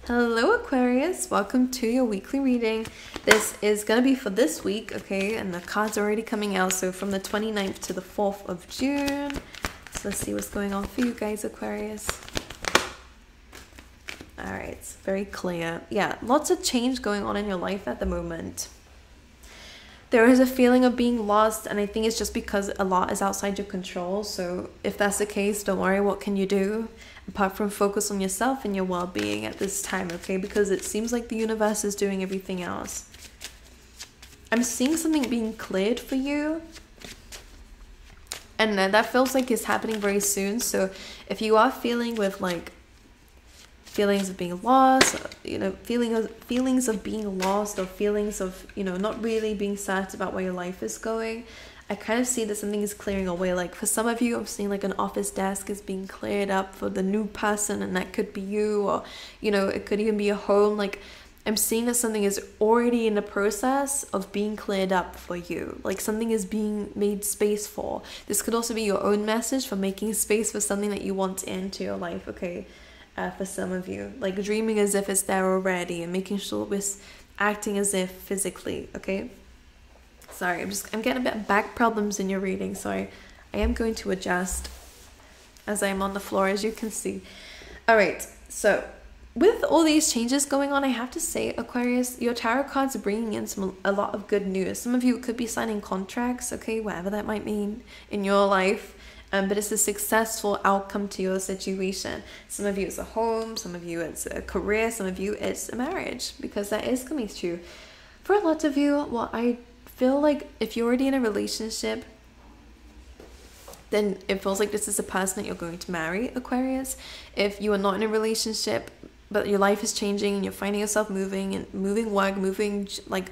Hello Aquarius, welcome to your weekly reading. This is going to be for this week, okay, and the cards are already coming out, so from the 29th to the 4th of June. So let's see what's going on for you guys, Aquarius. Alright, it's very clear. Yeah, lots of change going on in your life at the moment. There is a feeling of being lost, and I think it's just because a lot is outside your control. So if that's the case, don't worry, what can you do apart from focus on yourself and your well-being at this time, okay? Because it seems like the universe is doing everything else. I'm seeing something being cleared for you, and that feels like it's happening very soon. So if you are feeling with like feelings of being lost, you know, feelings of being lost, or feelings of, you know, not really being certain about where your life is going, I kind of see that something is clearing away. Like for some of you, I'm seeing like an office desk is being cleared up for the new person, and that could be you, or, you know, it could even be a home. Like I'm seeing that something is already in the process of being cleared up for you. Like something is being made space for. This could also be your own message for making space for something that you want into your life, okay? For some of you, like dreaming as if it's there already and making sure we're acting as if physically, okay? Sorry, I'm getting a bit of back problems in your reading, so I am going to adjust as I'm on the floor, as you can see. All right, so with all these changes going on, I have to say, Aquarius, your tarot cards are bringing in a lot of good news. Some of you could be signing contracts, okay, whatever that might mean in your life. But it's a successful outcome to your situation. Some of you it's a home, some of you it's a career, some of you it's a marriage, because that is coming true. For a lot of you, well, I feel like if you're already in a relationship, then it feels like this is a person that you're going to marry, Aquarius. If you are not in a relationship, but your life is changing and you're finding yourself moving work, moving like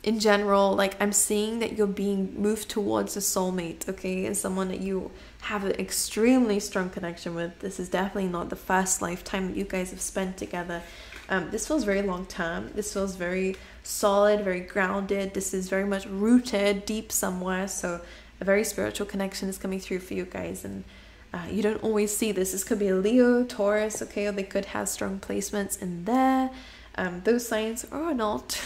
in general, like I'm seeing that you're being moved towards a soulmate, okay, and someone that you have an extremely strong connection with. This is definitely not the first lifetime that you guys have spent together. This feels very long term. This feels very solid, very grounded. This is very much rooted deep somewhere. So a very spiritual connection is coming through for you guys, and you don't always see this. This could be a Leo, Taurus, okay, or they could have strong placements in there. Those signs or not.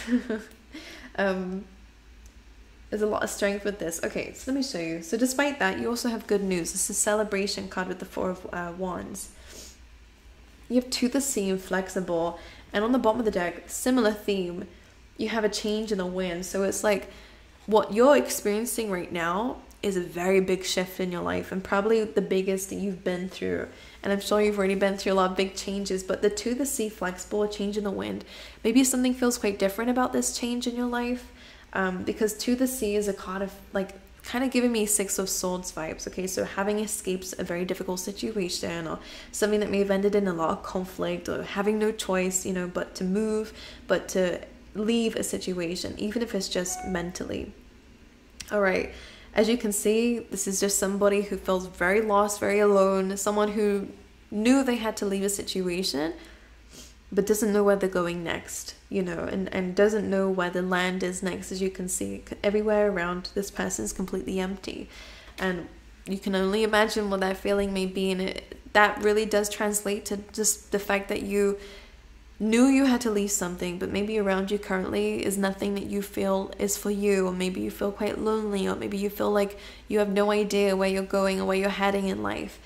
There's a lot of strength with this. Okay, so let me show you. So despite that, you also have good news. This is a celebration card with the Four of Wands. You have to the sea and flexible, and on the bottom of the deck, similar theme, you have a change in the wind. So it's like what you're experiencing right now is a very big shift in your life, and probably the biggest that you've been through. And I'm sure you've already been through a lot of big changes, but the to the sea, flexible, a change in the wind, maybe something feels quite different about this change in your life, because to the sea is a card of like kind of giving me Six of Swords vibes, okay? So having escaped a very difficult situation, or something that may have ended in a lot of conflict, or having no choice, you know, but to move, but to leave a situation, even if it's just mentally. All right. As you can see, this is just somebody who feels very lost, very alone, someone who knew they had to leave a situation, but doesn't know where they're going next, you know, and doesn't know where the land is next. As you can see, everywhere around this person is completely empty. And you can only imagine what that feeling may be, and that really does translate to just the fact that you knew you had to leave something, but maybe around you currently is nothing that you feel is for you, or maybe you feel quite lonely, or maybe you feel like you have no idea where you're going or where you're heading in life.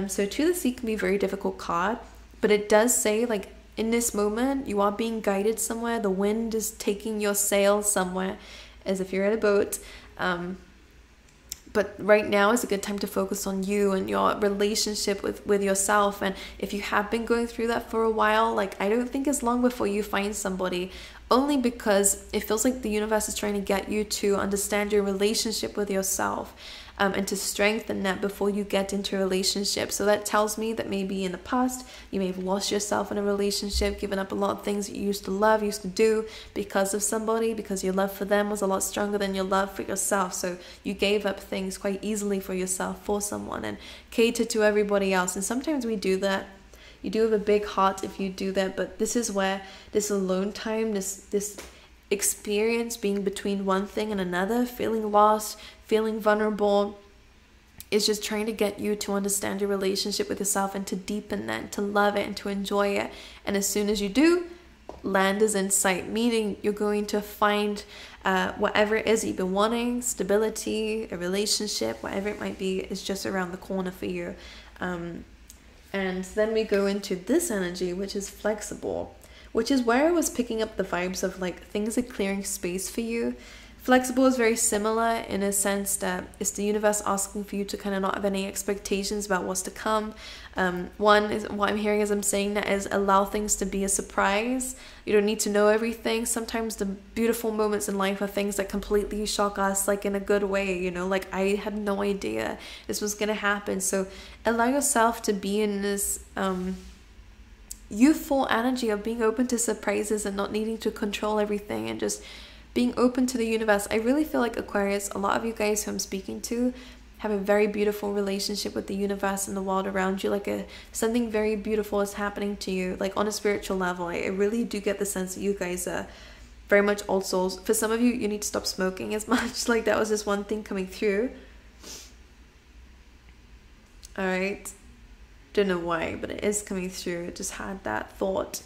So to the sea can be a very difficult card, but it does say like in this moment you are being guided somewhere. The wind is taking your sail somewhere, as if you're at a boat. But right now is a good time to focus on you and your relationship with yourself. And if you have been going through that for a while, like I don't think it's long before you find somebody, only because it feels like the universe is trying to get you to understand your relationship with yourself, and to strengthen that before you get into a relationship. So that tells me that maybe in the past you may have lost yourself in a relationship, given up a lot of things that you used to love, used to do because of somebody, because your love for them was a lot stronger than your love for yourself. So you gave up things quite easily for yourself for someone and catered to everybody else. And sometimes we do that. You do have a big heart if you do that, but this is where this alone time, this experience being between one thing and another, feeling lost, feeling vulnerable, is just trying to get you to understand your relationship with yourself and to deepen that, to love it and to enjoy it. And as soon as you do, land is in sight, meaning you're going to find whatever it is you've been wanting, stability, a relationship, whatever it might be, is just around the corner for you. And then we go into this energy, which is flexible, which is where I was picking up the vibes of like things are clearing space for you. Flexible is very similar in a sense that it's the universe asking for you to kind of not have any expectations about what's to come. One is what I'm hearing as I'm saying that is allow things to be a surprise. You don't need to know everything. Sometimes the beautiful moments in life are things that completely shock us, like in a good way, you know, like I had no idea this was going to happen. So allow yourself to be in this youthful energy of being open to surprises and not needing to control everything and just being open to the universe. I really feel like Aquarius, a lot of you guys who I'm speaking to have a very beautiful relationship with the universe and the world around you. Like something very beautiful is happening to you, like on a spiritual level. I really do get the sense that you guys are very much old souls. For some of you, you need to stop smoking as much. Like that was just one thing coming through. All right. Don't know why, but it is coming through. I just had that thought.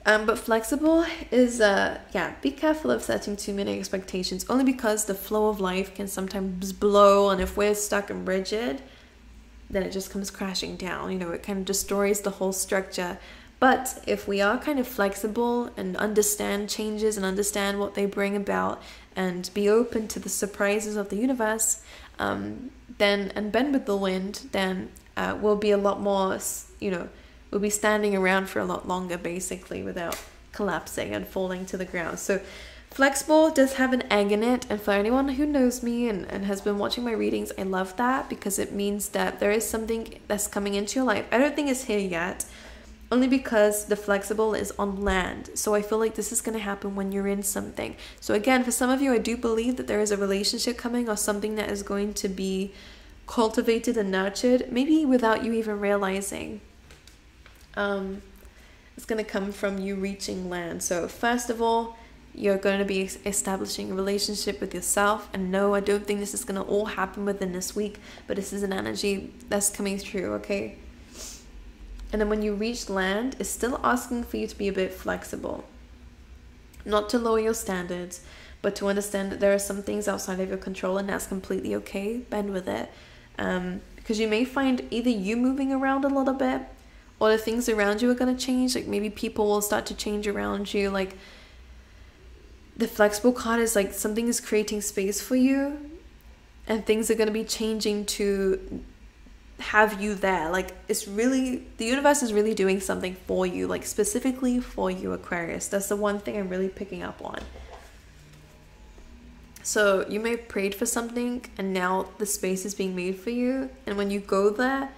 But flexible is, be careful of setting too many expectations, only because the flow of life can sometimes blow, and if we're stuck and rigid, then it just comes crashing down, you know, it kind of destroys the whole structure. But if we are kind of flexible and understand changes and understand what they bring about and be open to the surprises of the universe, and bend with the wind, then we'll be a lot more, you know, we'll be standing around for a lot longer, basically, without collapsing and falling to the ground. So flexible does have an egg in it. And for anyone who knows me and has been watching my readings, I love that because it means that there is something that's coming into your life. I don't think it's here yet, only because the flexible is on land. So I feel like this is going to happen when you're in something. So again, for some of you, I do believe that there is a relationship coming or something that is going to be cultivated and nurtured, maybe without you even realizing. It's going to come from you reaching land. So first of all, you're going to be establishing a relationship with yourself. And no, I don't think this is going to all happen within this week, but this is an energy that's coming through, okay? And then when you reach land, it's still asking for you to be a bit flexible. Not to lower your standards, but to understand that there are some things outside of your control, and that's completely okay. Bend with it. Because you may find either you moving around a little bit, or the things around you are going to change. Like maybe people will start to change around you. Like the flexible card is like something is creating space for you, and things are going to be changing to have you there. Like it's really, the universe is really doing something for you, like specifically for you, Aquarius. That's the one thing I'm really picking up on. So you may have prayed for something and now the space is being made for you. And when you go there,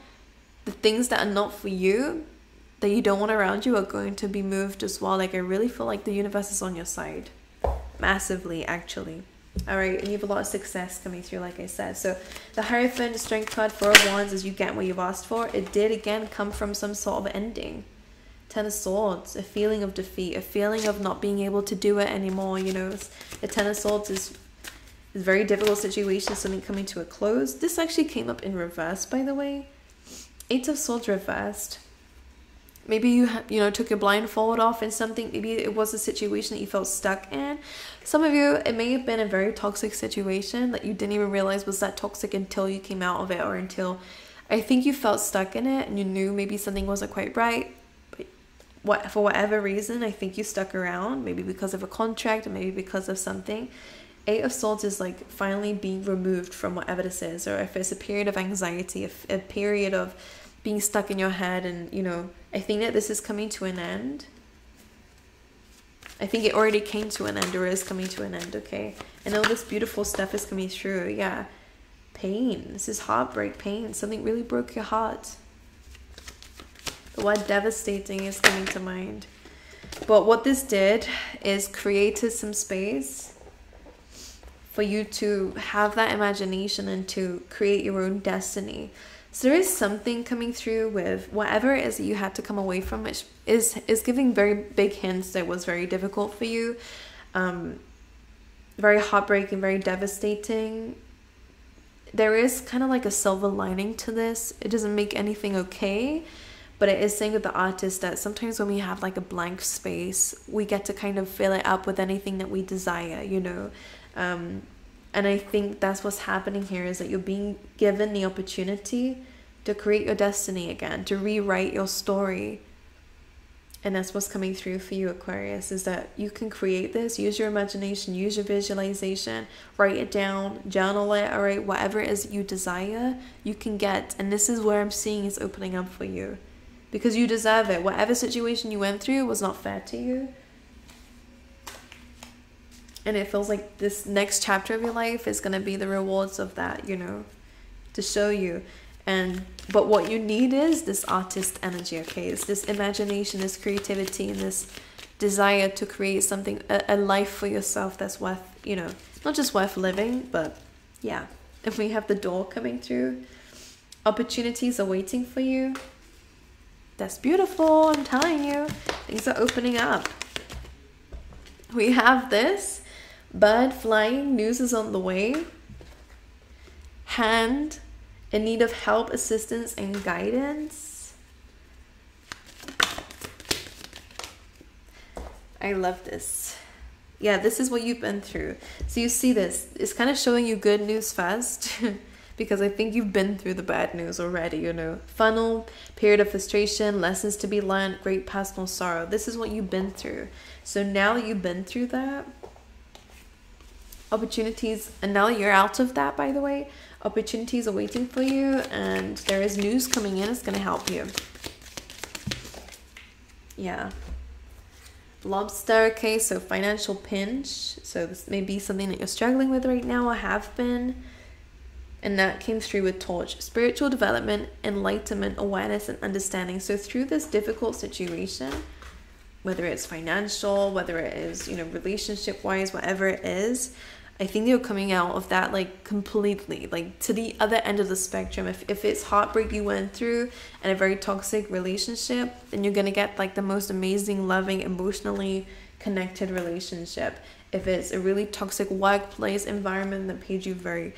the things that are not for you, that you don't want around you, are going to be moved as well. Like I really feel like the universe is on your side. Massively, actually. Alright, and you have a lot of success coming through, like I said. So the Hierophant, the Strength card, Four of Wands, is you get what you've asked for. It did, again, come from some sort of ending. Ten of Swords, a feeling of defeat, a feeling of not being able to do it anymore, you know. The Ten of Swords is a very difficult situation, something coming to a close. This actually came up in reverse, by the way. Eight of Swords reversed. Maybe you took your blindfold off in something. Maybe it was a situation that you felt stuck in. Some of you, it may have been a very toxic situation that you didn't even realize was that toxic until you came out of it, or until I think you felt stuck in it and you knew maybe something wasn't quite right. But for whatever reason, I think you stuck around. Maybe because of a contract, or maybe because of something. Eight of Swords is like finally being removed from whatever this is, or if it's a period of anxiety, a period of being stuck in your head, and I think that this is coming to an end. I think it already came to an end, or is coming to an end, okay? And all this beautiful stuff is coming through, yeah. Pain, this is heartbreak, pain, something really broke your heart. The word devastating is coming to mind. But what this did is created some space for you to have that imagination and to create your own destiny. So there is something coming through with whatever it is that you had to come away from, which is giving very big hints that was very difficult for you. Very heartbreaking, very devastating. there is kind of like a silver lining to this. It doesn't make anything okay, but it is saying with the artist that sometimes when we have like a blank space, we get to kind of fill it up with anything that we desire, you know. And I think that's what's happening here, is that you're being given the opportunity to create your destiny again, to rewrite your story. And that's what's coming through for you, Aquarius, is that you can create this. Use your imagination, use your visualization, write it down, journal it, all right? Whatever it is you desire, you can get. And this is where I'm seeing is opening up for you, because you deserve it. Whatever situation you went through was not fair to you. And it feels like this next chapter of your life is going to be the rewards of that, you know, to show you. But what you need is this artist energy, okay? It's this imagination, this creativity, and this desire to create something, a life for yourself that's worth, you know, not just worth living, but yeah. If we have the door coming through, opportunities are waiting for you. That's beautiful, I'm telling you. Things are opening up. We have this. Bird flying, news is on the way. Hand, in need of help, assistance, and guidance. I love this. Yeah, this is what you've been through. So you see this. It's kind of showing you good news first. Because I think you've been through the bad news already, you know. Funnel, period of frustration, lessons to be learned, great personal sorrow. This is what you've been through. So now that you've been through that, opportunities, and now that you're out of that, by the way, opportunities are waiting for you, and there is news coming in. It's going to help you. Yeah. Lobster, okay, so financial pinch. So this may be something that you're struggling with right now or have been. And that came through with torch. Spiritual development, enlightenment, awareness, and understanding. So through this difficult situation, whether it's financial, whether it is, you know, relationship-wise, whatever it is, I think you're coming out of that like completely, like to the other end of the spectrum. If it's heartbreak you went through and a very toxic relationship, then you're gonna get like the most amazing, loving, emotionally connected relationship. If it's a really toxic workplace environment that paid you very,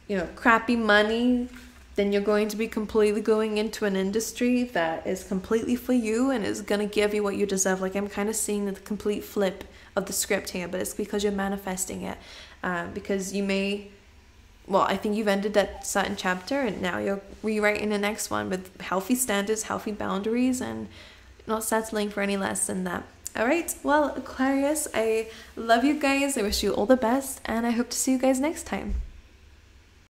you know, crappy money, then you're going to be completely going into an industry that is completely for you and is going to give you what you deserve. Like, I'm kind of seeing the complete flip of the script here, but it's because you're manifesting it. Because you may, well, I think you've ended that certain chapter and now you're rewriting the next one with healthy standards, healthy boundaries, and not settling for any less than that. All right, well, Aquarius, I love you guys. I wish you all the best, and I hope to see you guys next time.